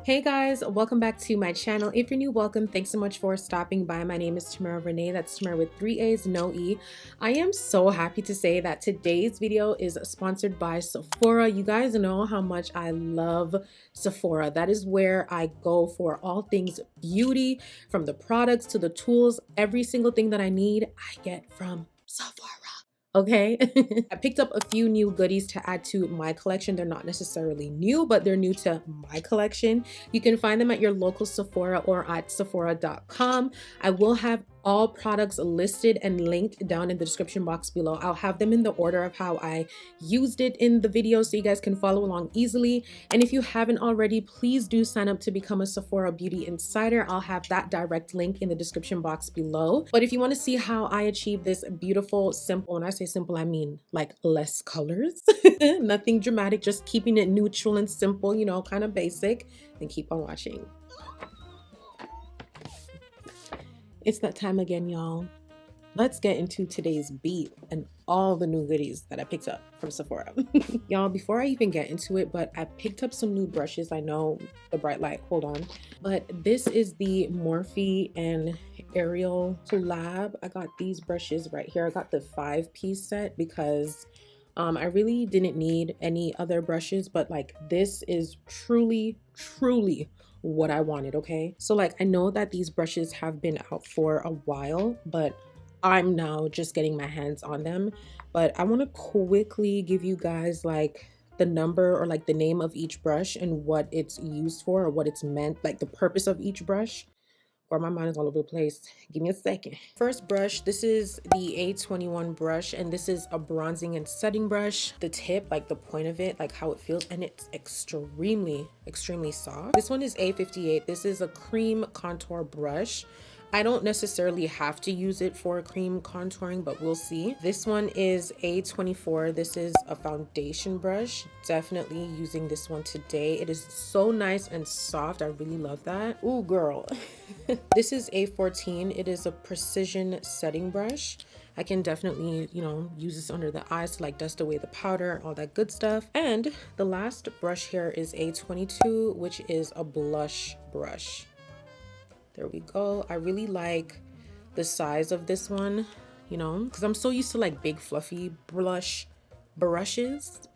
Hey guys, welcome back to my channel. If you're new, welcome. Thanks so much for stopping by. My name is Tamara Renaye. That's Tamara with 3 A's, no E. I am so happy to say that today's video is sponsored by Sephora. You guys know how much I love Sephora. That is where I go for all things beauty, from the products to the tools. Every single thing that I need, I get from Sephora. Okay. I picked up a few new goodies to add to my collection. They're not necessarily new, but they're new to my collection. You can find them at your local Sephora or at Sephora.com. I will have all products listed and linked down in the description box below. I'll have them in the order of how I used it in the video so you guys can follow along easily. And if you haven't already, please do sign up to become a Sephora Beauty Insider. I'll have that direct link in the description box below. But if you want to see how I achieve this beautiful, simple, when I say simple, I mean like less colors, nothing dramatic, just keeping it neutral and simple, you know, kind of basic, then keep on watching. It's that time again, y'all. Let's get into today's beat and all the new goodies that I picked up from Sephora. Y'all, before I even get into it, but I picked up some new brushes. I know the bright light, hold on. But this is the Morphe and Ariel collab. I got these brushes right here. I got the 5-piece set because I really didn't need any other brushes, but like this is truly what I wanted, okay? So like I know that these brushes have been out for a while, but I'm now just getting my hands on them. But I want to quickly give you guys like the number or like the name of each brush and what it's used for or what it's meant, like the purpose of each brush. Or my mind is all over the place. Give me a second. First brush, this is the A21 brush, and this is a bronzing and setting brush. The tip, like the point of it, like how it feels, and it's extremely soft. This one is A58. This is a cream contour brush. I don't necessarily have to use it for cream contouring, but we'll see. This one is A24. This is a foundation brush. Definitely using this one today. It is so nice and soft. I really love that. Ooh, girl. This is A14. It is a precision setting brush. I can definitely, you know, use this under the eyes to like dust away the powder, all that good stuff. And the last brush here is A22, which is a blush brush. There we go. I really like the size of this one, you know, because I'm so used to like big fluffy blush brushes.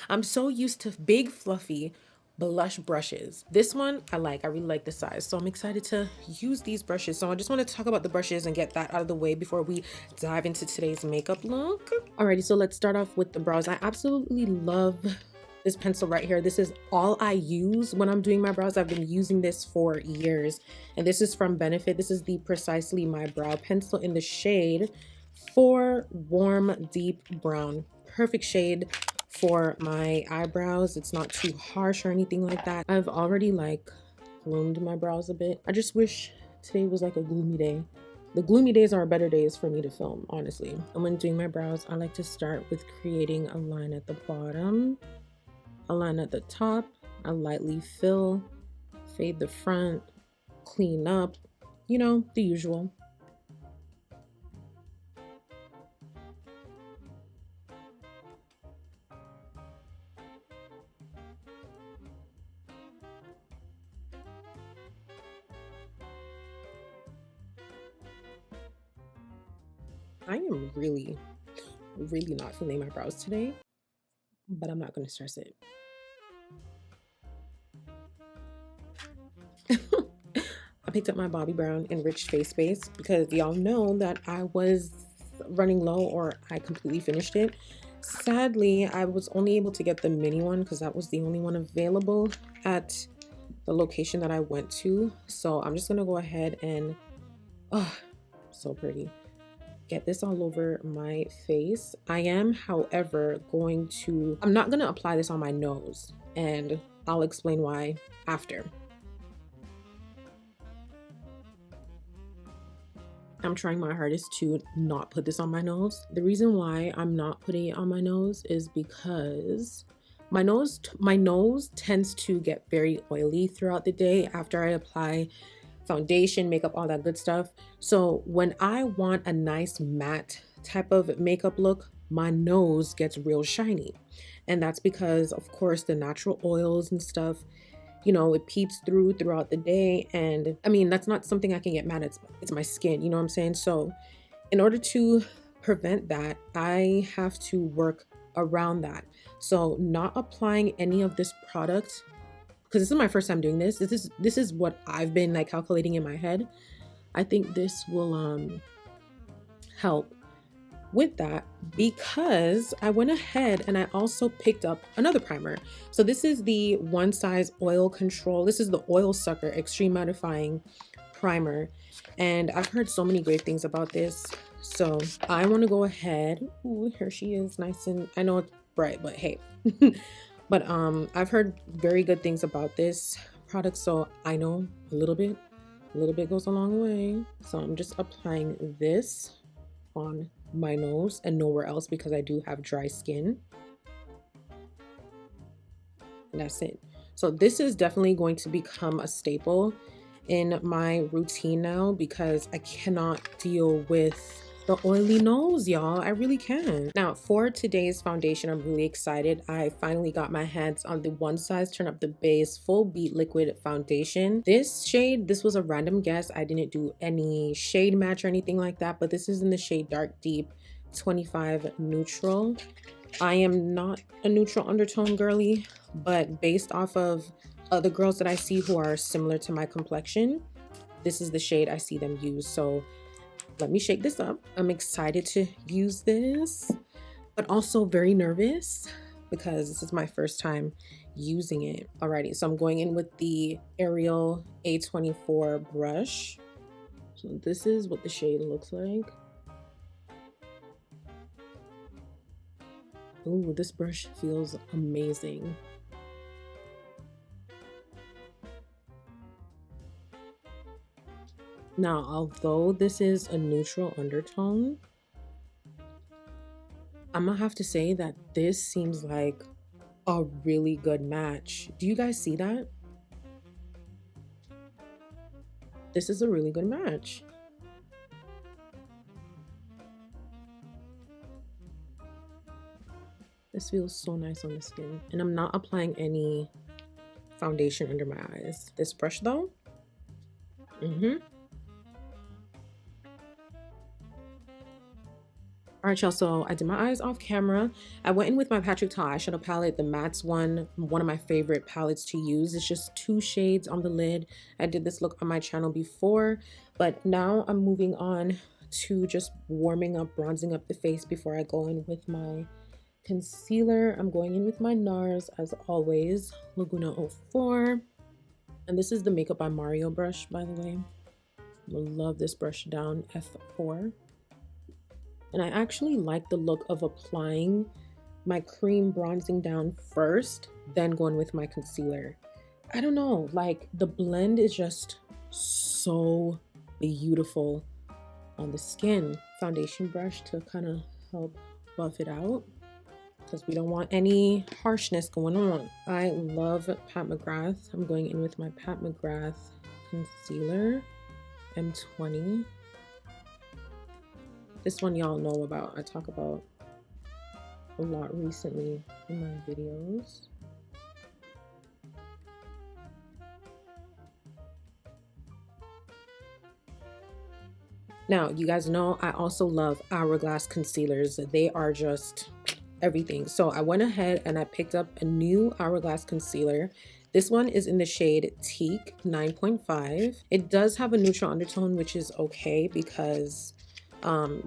I'm so used to big fluffy blush brushes. This one I really like the size, so I'm excited to use these brushes. So I just want to talk about the brushes and get that out of the way before we dive into today's makeup look. Alrighty, so let's start off with the brows. I absolutely love this pencil right here. This is all I use when I'm doing my brows. I've been using this for years, and this is from Benefit. This is the Precisely My Brow pencil in the shade for warm deep brown. Perfect shade for my eyebrows. It's not too harsh or anything like that. I've already like groomed my brows a bit. I just wish today was like a gloomy day. The gloomy days are better days for me to film, honestly. And when doing my brows, I like to start with creating a line at the bottom, a line at the top. I lightly fill, fade the front, clean up, you know, the usual. I am really not feeling my brows today, but I'm not going to stress it. I picked up my Bobbi Brown Enriched Face Base because y'all know that I was running low, or I completely finished it. Sadly, I was only able to get the mini one because that was the only one available at the location that I went to. So I'm just going to go ahead and, oh, so pretty, get this all over my face. I am, however, I'm not going to apply this on my nose, and I'll explain why after. I'm trying my hardest to not put this on my nose. The reason why I'm not putting it on my nose is because my nose tends to get very oily throughout the day after I apply foundation, makeup, all that good stuff. So when I want a nice matte type of makeup look, my nose gets real shiny. And that's because, of course, the natural oils and stuff you know, it peeps throughout the day. And I mean, that's not something I can get mad at. It's my skin, you know what I'm saying? So in order to prevent that, I have to work around that. So not applying any of this product, because this is my first time doing this. This is what I've been like calculating in my head. I think this will help with that, because I went ahead and I also picked up another primer. So this is the One Size Oil Control. This is the Oil Sucker Extreme Mattifying Primer, and I've heard so many great things about this. So I want to go ahead. Ooh, here she is, nice, and I know it's bright, but hey. But I've heard very good things about this product, so I know a little bit goes a long way. So I'm just applying this on my nose and nowhere else, because I do have dry skin. And that's it. So this is definitely going to become a staple in my routine now, because I cannot deal with the oily nose, y'all. I really can. Now for today's foundation, I'm really excited. I finally got my hands on the One Size Turn Up the Base Full Beat Liquid Foundation. This shade, this was a random guess. I didn't do any shade match or anything like that, but this is in the shade Dark Deep 25 Neutral. I am not a neutral undertone girly, but based off of other girls that I see who are similar to my complexion, this is the shade I see them use. So let me shake this up. I'm excited to use this, but also very nervous because this is my first time using it. Alrighty, so I'm going in with the Ariel A24 brush. So this is what the shade looks like. Ooh, this brush feels amazing. Now, although this is a neutral undertone, I'm gonna have to say that this seems like a really good match. Do you guys see that? This is a really good match. This feels so nice on the skin. And I'm not applying any foundation under my eyes. This brush though, All right, y'all, so I did my eyes off camera. I went in with my Patrick Ta eyeshadow palette, the Mattes one of my favorite palettes to use. It's just 2 shades on the lid. I did this look on my channel before, but now I'm moving on to just warming up, bronzing up the face before I go in with my concealer. I'm going in with my NARS, as always, Laguna 04. And this is the Makeup by Mario brush, by the way. I love this brush down, F4. And I actually like the look of applying my cream bronzing down first, then going with my concealer. I don't know, like the blend is just so beautiful on the skin. Foundation brush to kind of help buff it out, because we don't want any harshness going on. I love Pat McGrath. I'm going in with my Pat McGrath concealer, M20. This one y'all know about. I talk about a lot recently in my videos. Now, you guys know I also love Hourglass concealers. They are just everything. So I went ahead and I picked up a new Hourglass concealer. This one is in the shade Teak 9.5. It does have a neutral undertone, which is okay because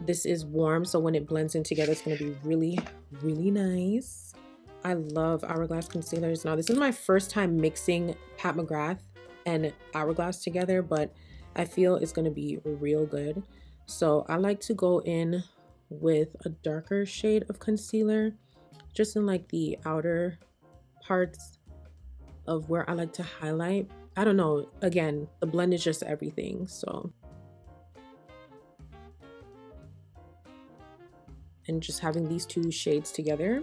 this is warm, so when it blends in together, it's going to be really, really nice. I love Hourglass concealers. Now, this is my first time mixing Pat McGrath and Hourglass together, but I feel it's going to be real good. So I like to go in with a darker shade of concealer, just in like the outer parts of where I like to highlight. I don't know, again, the blend is just everything, so. And just having these 2 shades together,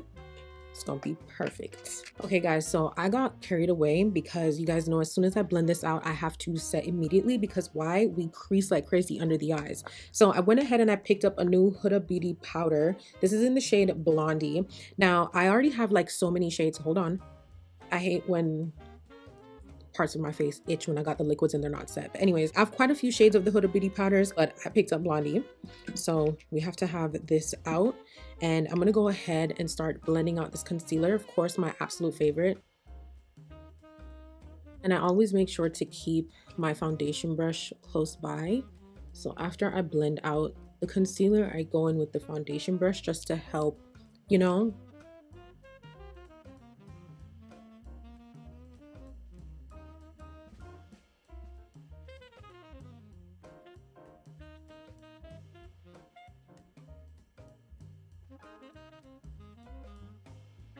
it's gonna be perfect. Okay guys, so I got carried away because you guys know as soon as I blend this out, I have to set immediately, because why? We crease like crazy under the eyes. So I went ahead and I picked up a new Huda Beauty powder. This is in the shade Blondie. Now I already have like so many shades. Hold on. I hate when parts of my face itch when I got the liquids and they're not set. But anyways, I have quite a few shades of the Huda Beauty powders, but I picked up Blondie. So we have to have this out. And I'm gonna go ahead and start blending out this concealer. Of course, my absolute favorite. And I always make sure to keep my foundation brush close by. So after I blend out the concealer, I go in with the foundation brush just to help, you know.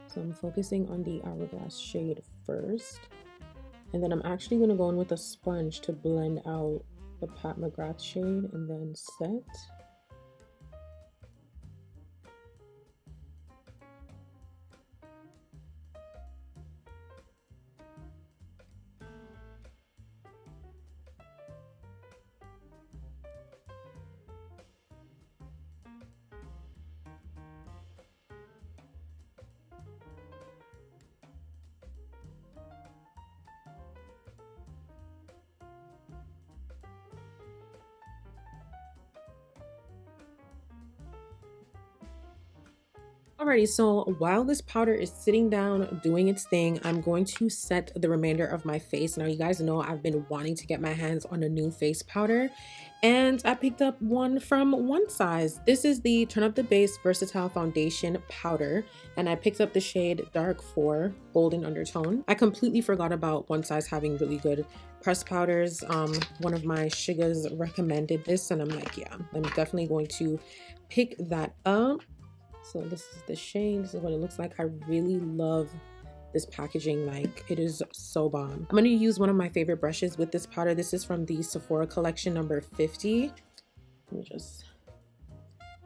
So I'm focusing on the Hourglass shade first. And then I'm actually going to go in with a sponge to blend out the Pat McGrath shade and then set. Alrighty, so while this powder is sitting down doing its thing, I'm going to set the remainder of my face. Now, you guys know I've been wanting to get my hands on a new face powder, and I picked up one from One Size. This is the Turn Up the Base Versatile Foundation Powder, and I picked up the shade Dark 4 Golden Undertone. I completely forgot about One Size having really good pressed powders. One of my sugas recommended this, and I'm like, yeah, I'm definitely going to pick that up. So this is the shade. This is what it looks like. I really love this packaging. Like, it is so bomb. I'm going to use one of my favorite brushes with this powder. This is from the Sephora collection number 50. Let me just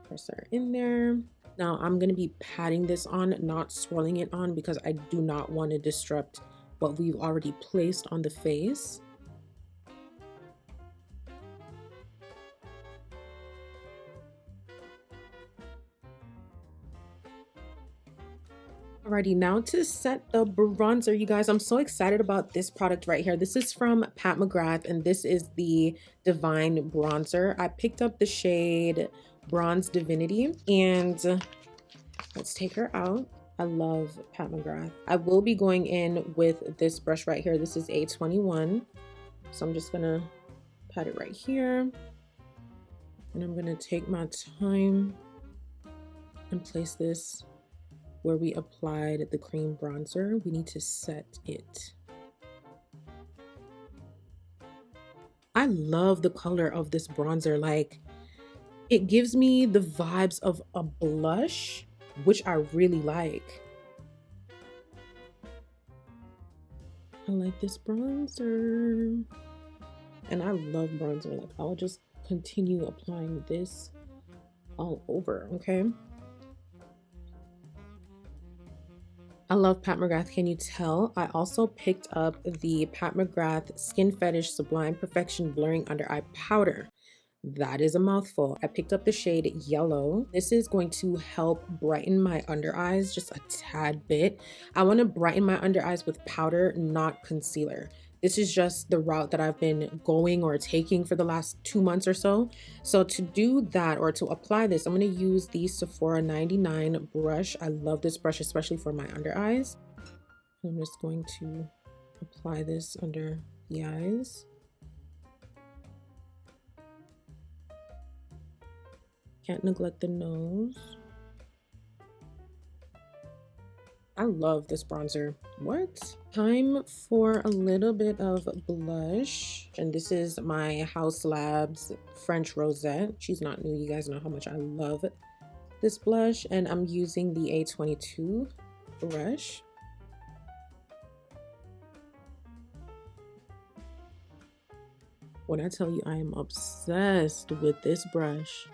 press her in there. Now I'm going to be patting this on, not swirling it on, because I do not want to disrupt what we've already placed on the face. Alrighty, now to set the bronzer, you guys. I'm so excited about this product right here. This is from Pat McGrath, and this is the Divine Bronzer. I picked up the shade Bronze Divinity, and let's take her out. I love Pat McGrath. I will be going in with this brush right here. This is A21. So I'm just gonna pat it right here. And I'm gonna take my time and place this where we applied the cream bronzer. We need to set it. I love the color of this bronzer. Like, it gives me the vibes of a blush, which I really like. I like this bronzer. And I love bronzer. Like, I'll just continue applying this all over, okay? I love Pat McGrath, can you tell? I also picked up the Pat McGrath Skin Fetish Sublime Perfection Blurring Under Eye Powder. That is a mouthful. I picked up the shade Yellow. This is going to help brighten my under eyes just a tad bit. I want to brighten my under eyes with powder, not concealer. This is just the route that I've been going or taking for the last 2 months or so. So to do that, or to apply this, I'm going to use the Sephora 99 brush. I love this brush, especially for my under eyes. I'm just going to apply this under the eyes. Can't neglect the nose. I love this bronzer. What? Time for a little bit of blush. And this is my House Labs French Rosette. She's not new. You guys know how much I love this blush. And I'm using the A22 brush. When I tell you I am obsessed with this brush.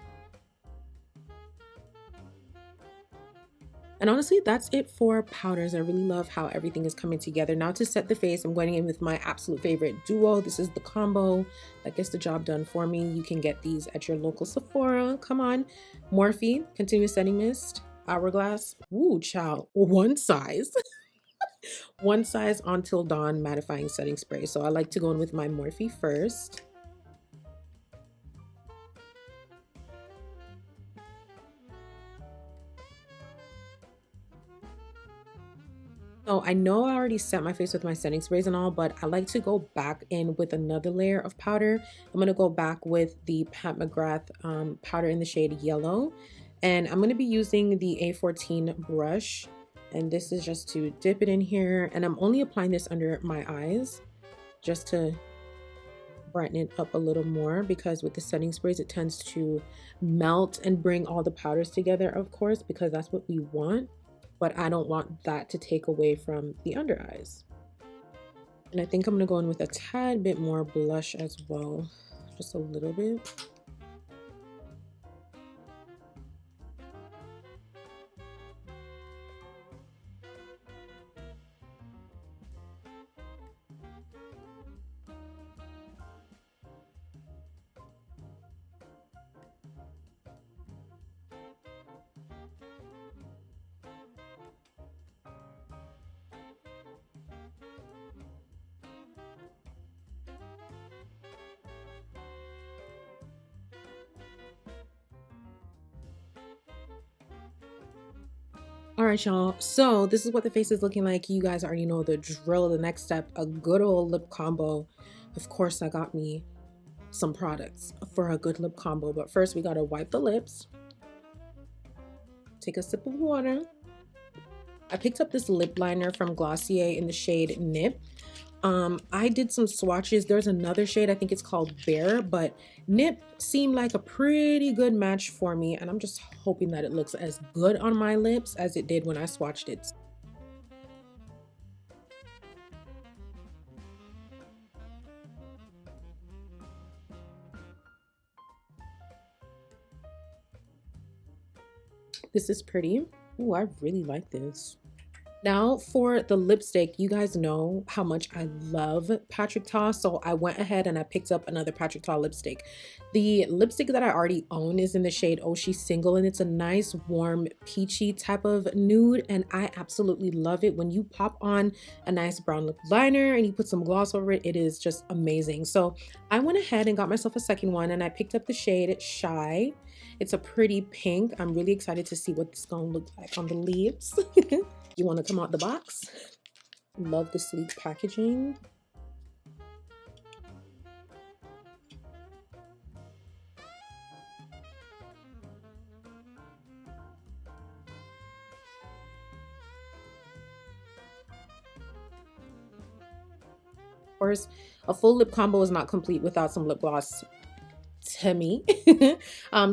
And honestly, that's it for powders. I really love how everything is coming together. Now to set the face, I'm going in with my absolute favorite duo. This is the combo that gets the job done for me. You can get these at your local Sephora. Come on. Morphe Continuous Setting Mist, Hourglass. Ooh, child. One Size. One Size Until Dawn mattifying setting spray. So I like to go in with my Morphe first. So I know I already set my face with my setting sprays and all, but I like to go back in with another layer of powder. I'm gonna go back with the Pat McGrath powder in the shade Yellow. And I'm gonna be using the A14 brush. And this is just to dip it in here. And I'm only applying this under my eyes just to brighten it up a little more, because with the setting sprays, it tends to melt and bring all the powders together, of course, because that's what we want. But I don't want that to take away from the under eyes. And I think I'm gonna go in with a tad bit more blush as well, just a little bit. All right, y'all. So this is what the face is looking like. You guys already know the drill. The next step, a good old lip combo. Of course, I got me some products for a good lip combo. But first, we gotta wipe the lips. Take a sip of water. I picked up this lip liner from Glossier in the shade Nip. I did some swatches. There's another shade, I think it's called Bear, but Nip seemed like a pretty good match for me, and I'm just hoping that it looks as good on my lips as it did when I swatched it. This is pretty. Ooh, I really like this. Now for the lipstick, you guys know how much I love Patrick Ta, so I went ahead and I picked up another Patrick Ta lipstick. The lipstick that I already own is in the shade Oshi Single, and it's a nice warm peachy type of nude, and I absolutely love it. When you pop on a nice brown lip liner and you put some gloss over it, it is just amazing. So I went ahead and got myself a second one, and I picked up the shade Shy. It's a pretty pink. I'm really excited to see what it's gonna look like on the lips. You want to come out the box. Love the sleek packaging. Of course, a full lip combo is not complete without some lip gloss to me.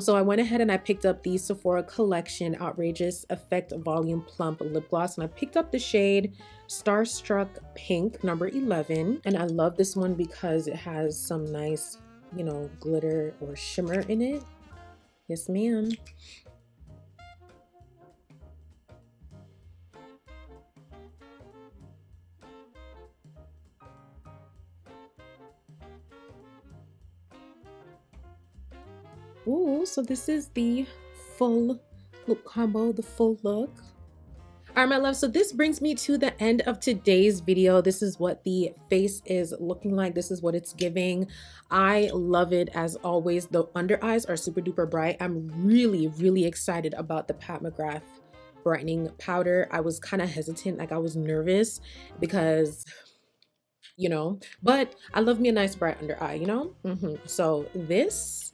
So I went ahead and I picked up the Sephora Collection Outrageous Effect Volume Plump Lip Gloss, and I picked up the shade Starstruck Pink number 11. And I love this one because it has some nice, you know, glitter or shimmer in it. Yes, ma'am. Ooh, so this is the full lip combo, the full look. All right, my love, so this brings me to the end of today's video. This is what the face is looking like. This is what it's giving. I love it as always. The under eyes are super duper bright. I'm really, really excited about the Pat McGrath brightening powder. I was kind of hesitant, like I was nervous because, you know, but I love me a nice bright under eye, you know? So this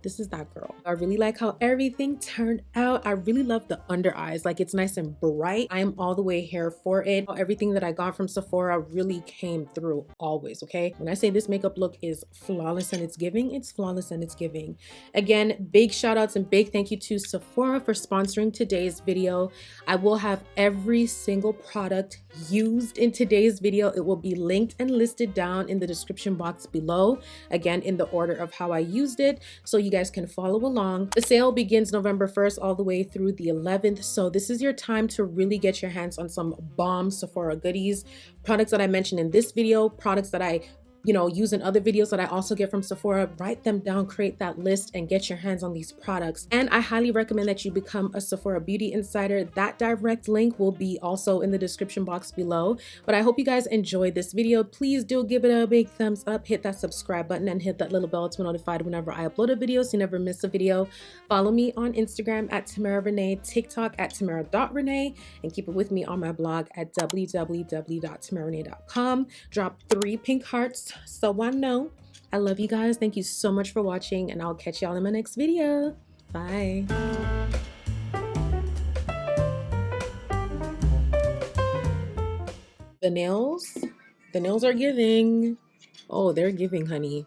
is that girl. I really like how everything turned out. I really love the under eyes. Like, it's nice and bright. I am all the way here for it. Everything that I got from Sephora really came through always, okay? When I say this makeup look is flawless and it's giving, it's flawless and it's giving. Again, big shout outs and big thank you to Sephora for sponsoring today's video. I will have every single product used in today's video. It will be linked and listed down in the description box below. Again, in the order of how I used it, so you guys can follow along. The sale begins November 1st all the way through the 11th. So this is your time to really get your hands on some bomb Sephora goodies. Products that I mentioned in this video, products that I using other videos that I also get from Sephora, write them down, create that list, and get your hands on these products. And I highly recommend that you become a Sephora Beauty Insider. That direct link will be also in the description box below. But I hope you guys enjoyed this video. Please do give it a big thumbs up, hit that subscribe button, and hit that little bell to be notified whenever I upload a video so you never miss a video. Follow me on Instagram at Tamara Renaye, TikTok at Tamara.Renaye, and keep it with me on my blog at www.tamararenaye.com. Drop 3 pink hearts so I know. I love you guys. Thank you so much for watching, and I'll catch y'all in my next video. Bye. The nails are giving. Oh, they're giving, honey.